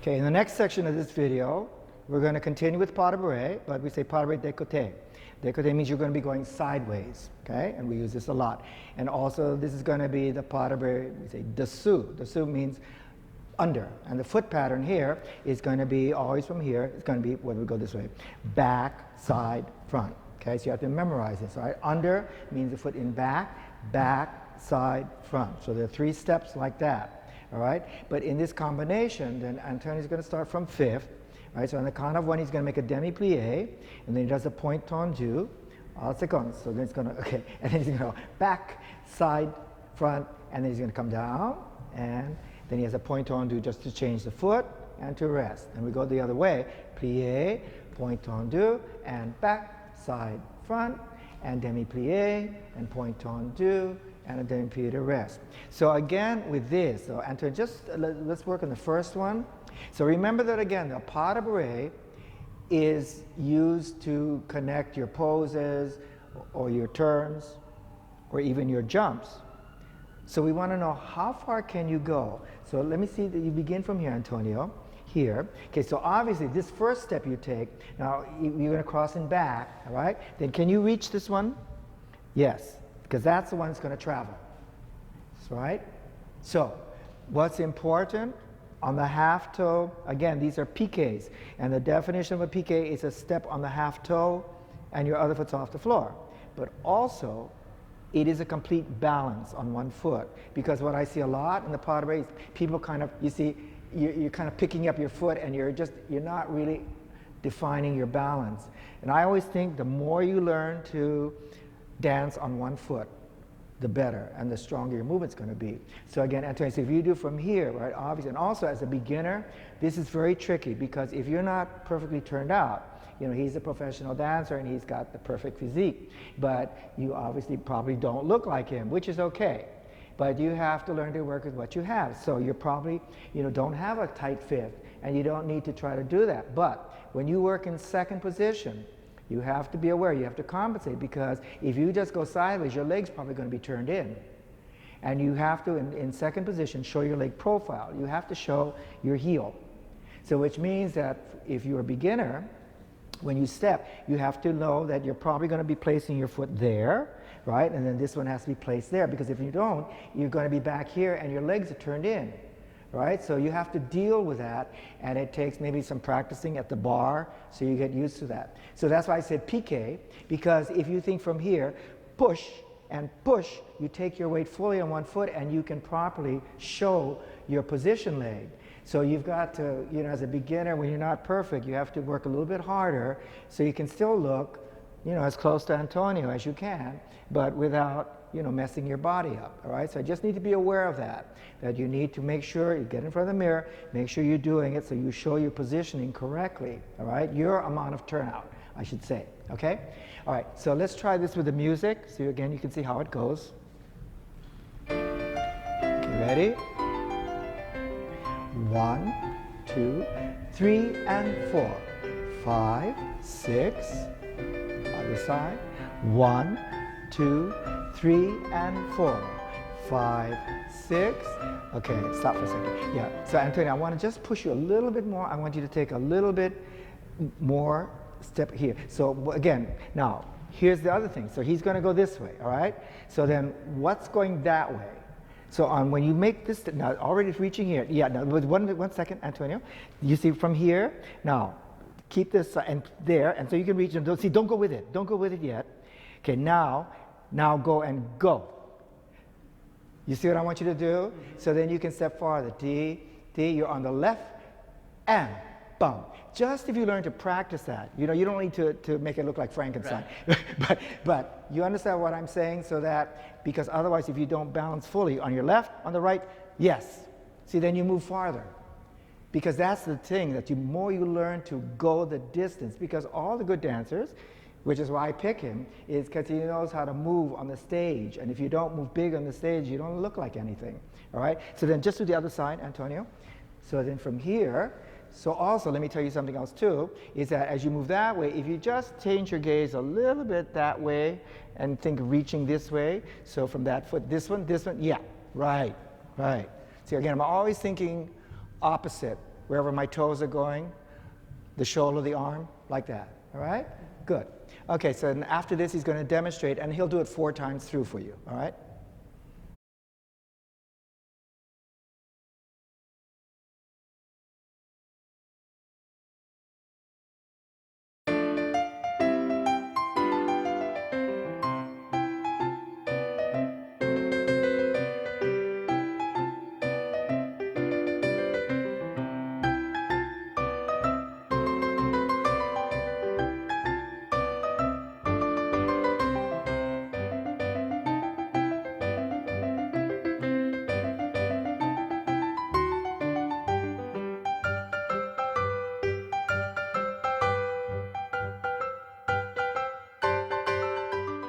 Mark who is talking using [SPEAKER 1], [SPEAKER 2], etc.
[SPEAKER 1] Okay, in the next section of this video, we're going to continue with pas de bourrée, but we say pas de bourrée décoté. Décoté means you're going to be going sideways, okay? And we use this a lot. And also, this is going to be the pas de bourrée, we say dessous. Dessous means under. And the foot pattern here is going to be always from here. It's going to be, when we go this way, back, side, front. Okay, so you have to memorize this, all right? Under means the foot in back, back, side, front. So there are 3 steps like that. All right, but in this combination, then Antonio's going to start from 5th, right? So on the count of 1, he's going to make a demi-plie, and then he does a point tendu, all seconds. So then it's going to, okay, and then he's going to go back, side, front, and then he's going to come down, and then he has a point tendu just to change the foot and to rest. And we go the other way, plie, point tendu, and back, side, front, and demi-plie, and point tendu, and a demi-plie to rest. So again, with this, so Antonio, just let's work on the first one. So remember that again, the pas de bourrée is used to connect your poses or your turns or even your jumps. So we want to know how far can you go. So let me see that you begin from here, Antonio. Here. Okay, so obviously this first step you take, now you're going to cross and back, all right? Then can you reach this one? Yes, because that's the one that's going to travel. That's right? So what's important? On the half toe, again, these are piqués. And the definition of a piqué is a step on the half toe and your other foot's off the floor. But also, it is a complete balance on one foot. Because what I see a lot in the pas de bourrée is people kind of, you see, you're kind of picking up your foot and you're not really defining your balance. And I always think the more you learn to dance on one foot, the better and the stronger your movement's going to be. So again, Antonio, so if you do from here, right, obviously, and also as a beginner, this is very tricky because if you're not perfectly turned out, you know, he's a professional dancer and he's got the perfect physique, but you obviously probably don't look like him, which is okay. But you have to learn to work with what you have. So you probably, you know, don't have a tight 5th, and you don't need to try to do that. But when you work in 2nd position, you have to be aware, you have to compensate, because if you just go sideways, your leg's probably going to be turned in. And you have to, in 2nd position, show your leg profile. You have to show your heel. So which means that if you're a beginner, when you step, you have to know that you're probably going to be placing your foot there, right? And then this one has to be placed there, because if you don't, you're going to be back here and your legs are turned in, right? So you have to deal with that, and it takes maybe some practicing at the bar so you get used to that. So that's why I said piqué, because if you think from here, push and push, you take your weight fully on one foot and you can properly show your position leg. So you've got to, you know, as a beginner, when you're not perfect, you have to work a little bit harder so you can still look, you know, as close to Antonio as you can, but without, you know, messing your body up, all right? So I just need to be aware of that you need to make sure you get in front of the mirror, make sure you're doing it so you show your positioning correctly, all right? Your amount of turnout, I should say, okay? All right, so let's try this with the music. So again, you can see how it goes. Okay, ready? 1, 2, 3, and 4, 5, 6, other side, 1, 2, 3, and 4, 5, 6. Okay, stop for a second. Yeah, so Antonio, I want to just push you a little bit more. I want you to take a little bit more step here. So again, now, here's the other thing. So he's going to go this way, all right? So then what's going that way? So when you make this, now already it's reaching here. Yeah, now with one second, Antonio. You see from here, now keep this and there, and so you can reach them. Don't go with it. Don't go with it yet. Okay, now go and go. You see what I want you to do? So then you can step farther. D, you're on the left, and bum. Just if you learn to practice that, you know, you don't need to make it look like Frankenstein. Right. but you understand what I'm saying, so that, because otherwise if you don't balance fully on your left, on the right, yes. See, then you move farther. Because that's the thing, that the more you learn to go the distance, because all the good dancers, which is why I pick him, is because he knows how to move on the stage. And if you don't move big on the stage, you don't look like anything, all right? So then just to the other side, Antonio. So then from here, so also let me tell you something else too, is that as you move that way, if you just change your gaze a little bit that way and think reaching this way, so from that foot, this one, yeah, right. See, again, I'm always thinking opposite wherever my toes are going, the shoulder of the arm, like that. All right? Good. Okay, so then after this, he's going to demonstrate, and he'll do it 4 times through for you. All right?